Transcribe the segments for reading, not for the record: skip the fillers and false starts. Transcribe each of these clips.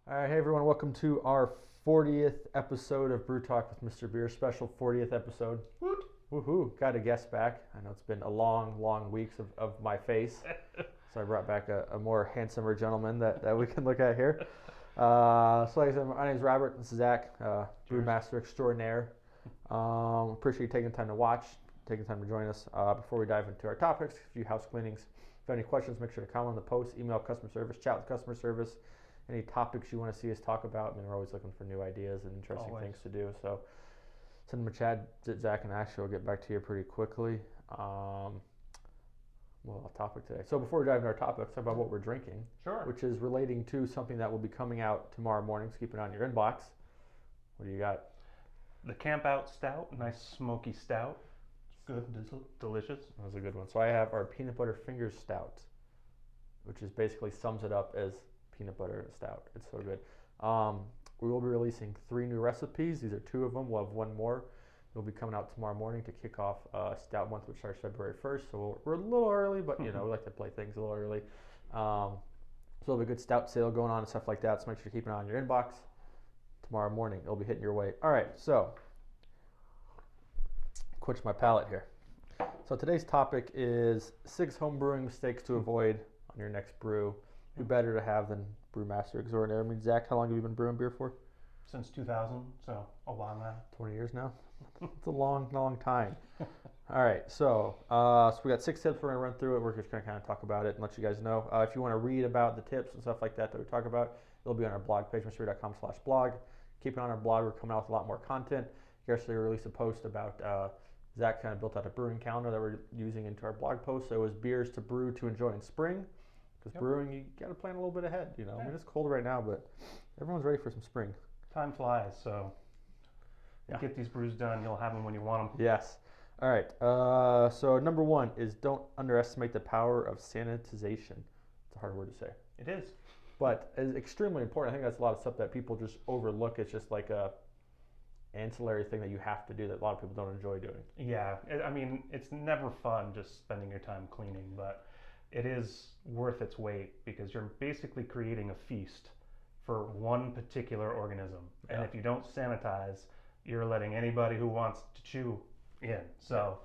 All right, hey everyone, welcome to our 40th episode of Brew Talk with Mr.Beer, special 40th episode. Woot. Woohoo, got a guest back. I know it's been a long weeks of my face, so I brought back a more handsomer gentleman that we can look at here. So like I said, my name is Robert, this is Zach, brewmaster extraordinaire. Appreciate you taking the time to watch, taking the time to join us. Before we dive into our topics, a few house cleanings. If you have any questions, make sure to comment on the post, email customer service, chat with customer service. Any topics you want to see us talk about. I mean, we're always looking for new ideas and interesting things to do. So send them a chat. Zach and Ashley will get back to you pretty quickly. Well, topic today. So before we dive into our topic, let's talk about what we're drinking. Sure. Which is relating to something that will be coming out tomorrow morning. So keep it on your inbox. What do you got? The Camp Out Stout, nice smoky stout. Good, delicious. That was a good one. So I have our peanut butter fingers stout, which is basically sums it up as peanut butter stout. It's so good. We will be releasing 3 new recipes. These are 2 of them. We'll have 1 more. It'll be coming out tomorrow morning to kick off Stout Month, which starts February 1st. So we're a little early, but you know we like to play things a little early. So there'll be a good stout sale going on and stuff like that. So make sure to keep an eye on your inbox. Tomorrow morning, it'll be hitting your way. All right, so quench my palate here. So today's topic is 6 home brewing mistakes to avoid on your next brew. Who better to have than brewmaster extraordinaire? I mean, Zach, how long have you been brewing beer for? Since 2000, so a while now. 20 years now. It's a long time. All right, so we got 6 tips. We're gonna run through it. We're just gonna kind of talk about it and let you guys know. If you want to read about the tips and stuff like that we talk about, it'll be on our blog page, mrbeer.com/blog. Keep it on our blog. We're coming out with a lot more content. Yesterday, we released a post about Zach kind of built out a brewing calendar that we're using into our blog post. So it was beers to brew to enjoy in spring. Because brewing, you got to plan a little bit ahead. You know, I mean, it's cold right now, but everyone's ready for some spring. Time flies, so get these brews done. You'll have them when you want them. Yes. All right. So number 1 is don't underestimate the power of sanitization. It's a hard word to say. It is. But it's extremely important. I think that's a lot of stuff that people just overlook. It's just like a ancillary thing that you have to do that a lot of people don't enjoy doing. Yeah. I mean, it's never fun just spending your time cleaning, but it is worth its weight because you're basically creating a feast for one particular organism. And if you don't sanitize, you're letting anybody who wants to chew in. So,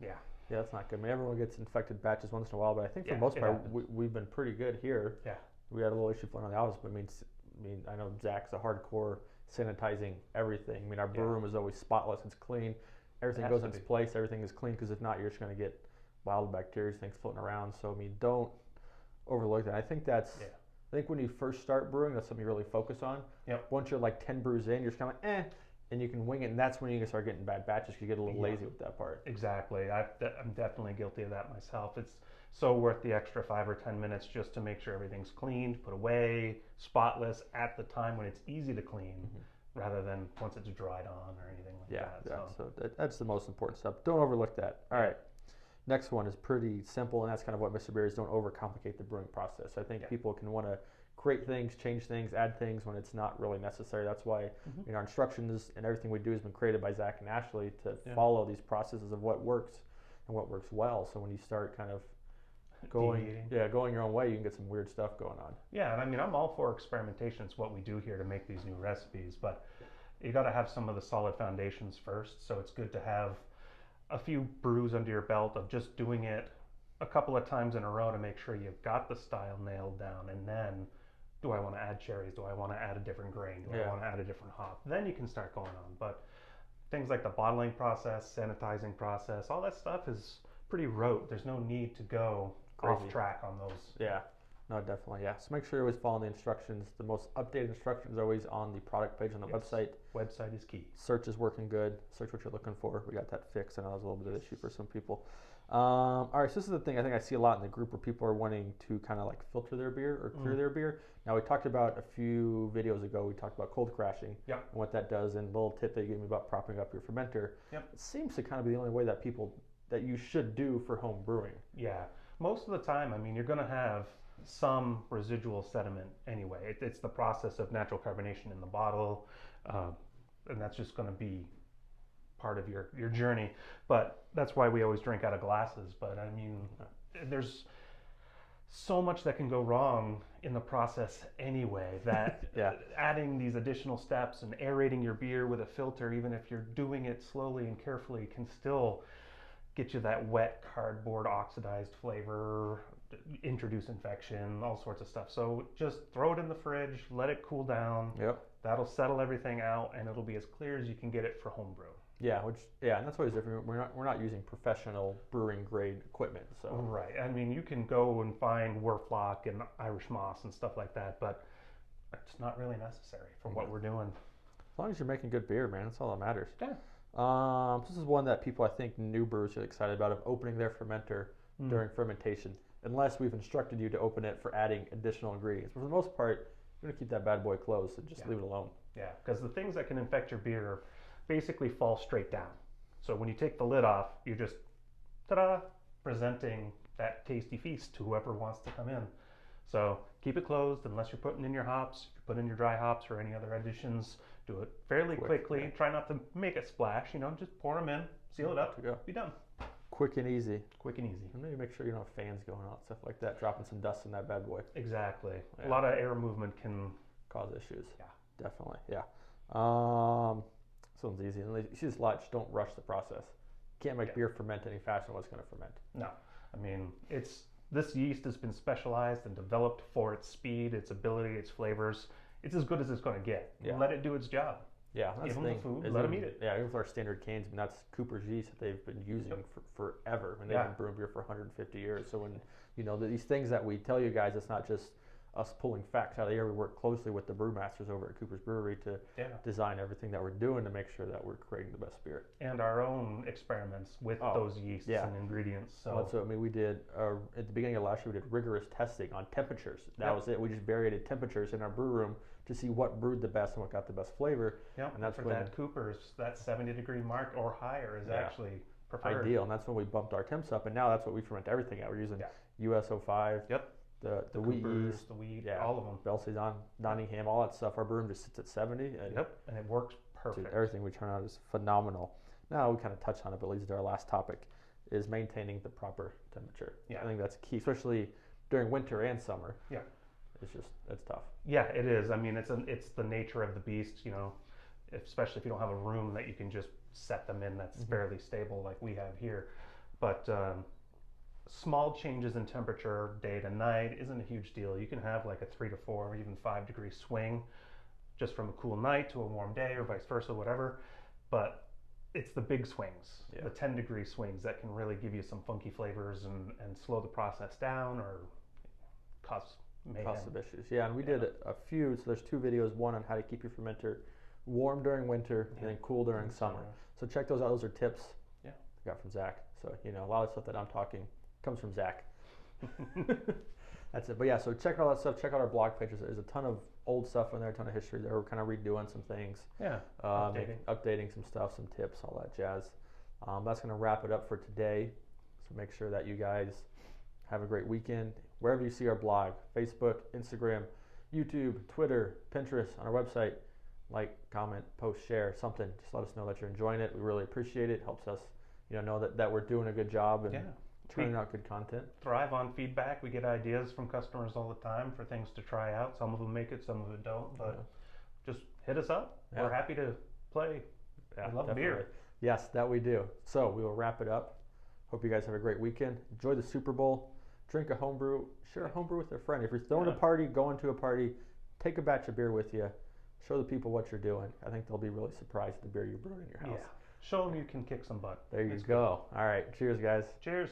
yeah, that's not good. I mean, everyone gets infected batches once in a while, but I think for the most part, we've been pretty good here. Yeah. We had a little issue flying on the office, but I mean, I know Zach's a hardcore sanitizing everything. I mean, our brew room is always spotless. It's clean. Everything goes in its place. Everything is clean because if not, you're just going to get wild bacteria, things floating around. So, I mean, don't overlook that. I think that's, I think when you first start brewing, that's something you really focus on. Yep. Once you're like 10 brews in, you're just kind of like, and you can wing it. And that's when you can start getting bad batches because you get a little lazy with that part. Exactly. I'm definitely guilty of that myself. It's so worth the extra 5 or 10 minutes just to make sure everything's cleaned, put away, spotless at the time when it's easy to clean, rather than once it's dried on or anything like that. So that's the most important stuff. Don't overlook that. All right. Next one is pretty simple, and that's kind of what Mr. Beer is. Don't overcomplicate the brewing process. I think people can want to create things, change things, add things when it's not really necessary. That's why our instructions and everything we do has been created by Zach and Ashley to follow these processes of what works and what works well. So when you start kind of going your own way, you can get some weird stuff going on. Yeah, and I mean, I'm all for experimentation. It's what we do here to make these new recipes, but you got to have some of the solid foundations first. So it's good to have a few brews under your belt of just doing it a couple of times in a row to make sure you've got the style nailed down. And then, do I want to add cherries? Do I want to add a different grain? Do I want to add a different hop? Then you can start going on. But things like the bottling process, sanitizing process, all that stuff is pretty rote. There's no need to go off track on those. Yeah. No, definitely, So make sure you're always following the instructions. The most updated instructions are always on the product page on the website. Website is key. Search is working good. Search what you're looking for. We got that fixed. I know that was a little bit of an issue for some people. All right, so this is the thing I think I see a lot in the group where people are wanting to kind of like filter their beer or clear their beer. Now, we talked about a few videos ago, we talked about cold crashing and what that does, and the little tip that you gave me about propping up your fermenter. It seems to kind of be the only way that you should do for home brewing. Yeah, most of the time, I mean, you're going to have some residual sediment anyway. It's the process of natural carbonation in the bottle, and that's just going to be part of your journey. But that's why we always drink out of glasses. But I mean, there's so much that can go wrong in the process anyway, that Yeah. adding these additional steps and aerating your beer with a filter, even if you're doing it slowly and carefully, can still get you that wet cardboard oxidized flavor, introduce infection, all sorts of stuff. So just throw it in the fridge, let it cool down. Yep. That'll settle everything out, and it'll be as clear as you can get it for homebrew. Yeah, and that's always different. We're not using professional brewing grade equipment, so Right. I mean, you can go and find Werflock and Irish Moss and stuff like that, but it's not really necessary for what we're doing. as long as you're making good beer, man, that's all that matters. Yeah. This is one that people, I think, new brewers are excited about, of opening their fermenter during fermentation, unless we've instructed you to open it for adding additional ingredients. But for the most part, you're gonna keep that bad boy closed and just leave it alone. Yeah, because the things that can infect your beer basically fall straight down. So when you take the lid off, you're just, ta-da, presenting that tasty feast to whoever wants to come in. So keep it closed unless you're putting in your hops. If you put in your dry hops or any other additions, do it fairly quickly. Yeah. Try not to make it splash, just pour them in, seal it up, be done. Quick and easy. Quick and easy. And maybe make sure you don't have fans going on, stuff like that, dropping some dust in that bad boy. Exactly. Yeah. A lot of air movement can Cause issues. Yeah. Definitely, yeah. This one's easy. And you see this a lot, just don't rush the process. You can't make beer ferment any faster than what's going to ferment. No. I mean, this yeast has been specialized and developed for its speed, its ability, its flavors. It's as good as it's going to get. Yeah. Let it do its job. Yeah, that's Give the them thing. the food, is let even- them eat it. Yeah, even with our standard cans, I mean, that's Cooper's yeast that they've been using for forever. I mean, they've been brewing beer for 150 years. So when, these things that we tell you guys, it's not just us pulling facts out of the air. We work closely with the brewmasters over at Cooper's Brewery to design everything that we're doing to make sure that we're creating the best beer. And our own experiments with those yeasts and ingredients. So we did, at the beginning of last year, we did rigorous testing on temperatures. That was it. We just varied temperatures in our brew room to see what brewed the best and what got the best flavor. Yeah, and that's for that Cooper's, that 70-degree mark or higher is actually preferred. Ideal, and that's when we bumped our temps up, and now that's what we ferment everything at. We're using US05, the wheat yeast, the wheat, all of them. Belle Saison, Nottingham, all that stuff. Our brew room just sits at 70. And and it works perfect. Dude, everything we turn out is phenomenal. Now we kind of touched on it, but leads to our last topic, is maintaining the proper temperature. I think that's key, especially during winter and summer. It's tough. Yeah, it is. I mean, it's the nature of the beast, especially if you don't have a room that you can just set them in that's fairly stable like we have here. But small changes in temperature day to night isn't a huge deal. You can have like a 3 to 4 or even 5 degree swing just from a cool night to a warm day or vice versa, whatever. But it's the big swings, the 10-degree swings that can really give you some funky flavors and slow the process down or cause mayhem. Cause some issues. Yeah, and we did a few. So there's 2 videos, one on how to keep your fermenter warm during winter and then cool during summer. So check those out. Those are tips I got from Zach. So, a lot of stuff that I'm talking comes from Zach. That's it. But yeah, so check all that stuff. Check out our blog pages. There's a ton of old stuff in there, a ton of history there. We're kind of redoing some things. Updating some stuff, some tips, all that jazz. That's going to wrap it up for today. So make sure that you guys have a great weekend. Wherever you see our blog, Facebook, Instagram, YouTube, Twitter, Pinterest, on our website, like, comment, post, share, something. Just let us know that you're enjoying it. We really appreciate it. Helps us, know that we're doing a good job and turning out good content. Thrive on feedback. We get ideas from customers all the time for things to try out. Some of them make it, some of it don't. But just hit us up. We're happy to play. We love beer. Yes, that we do. So we will wrap it up. Hope you guys have a great weekend. Enjoy the Super Bowl. Drink a homebrew. Share a homebrew with a friend. If you're throwing a party, going to a party, take a batch of beer with you. Show the people what you're doing. I think they'll be really surprised at the beer you brewed in your house. Show them you can kick some butt. There you go. All right. Cheers, guys. Cheers.